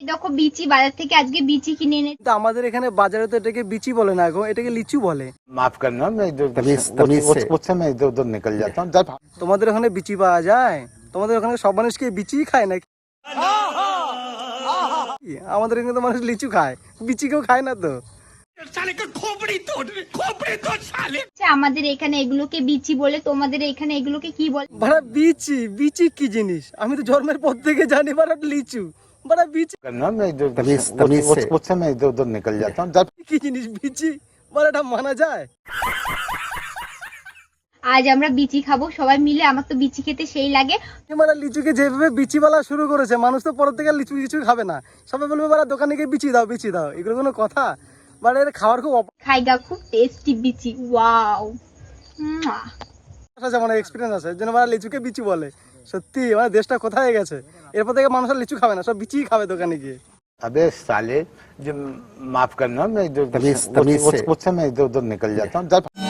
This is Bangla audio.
দেখো বিচি বাজার থেকে আজকে বিচি কিনে এনে। তো আমাদের এখানে বাজারে তো এটাকে বিচি বলে না গো, এটাকে লিচু বলে। माफ करना, मैं इधर उससे मैं इधर उधर निकल जाता हूँ। তোমাদের ওখানে বিচি পাওয়া যায়? তোমাদের ওখানে সব মানুষ কি বিচি খায় নাকি? আমাদের এখানে তো মানুষ লিচু খায়, বিচি কেউ খায় না তো। আচ্ছা, আমাদের এখানে এগুলোকে বিচি বলে, তোমাদের এখানে এগুলোকে কি বলে? বাড়া বিচি, বিচি কি জিনিস? আমি তো জন্মের পর থেকে জানি বাড়া লিচু। বাড়া বিচি करना, मैं इधर उससे मैं इधर उधर निकल जाता हूँ। কি জিনিস বিচি? বাড়া এটা মানা যায়? আজ আমরা বিচি খাবো সবাই মিলে, আমার তো বিচি খেতে সেই লাগে। বাড়া লিচুকে যেভাবে বিচি বলা শুরু করেছে, মানুষ তো পরের থেকে লিচু কিছু খাবে না। সবাই বলবে বাড়া দোকানে গিয়ে বিচি দাও, বিচি দাও। এগুলো কোনো কথা? বাড়া এর খাওয়ার খুব খাইগা, খুব টেস্টি বিচি, ওয়াও। আছে, মানে এক্সপিরিয়েন্স আছে, যেন বাড়া লিচুকে বিচি বলে। সত্যি মানে দেশটা কোথায় গেছে? এরপর থেকে মানুষ আর লিচু খাবে না, সব বিচিই খাবে দোকানে গিয়ে। अबे साले, जो माफ करना, मैं इधर उससे मैं इधर उधर निकल जाता हूँ।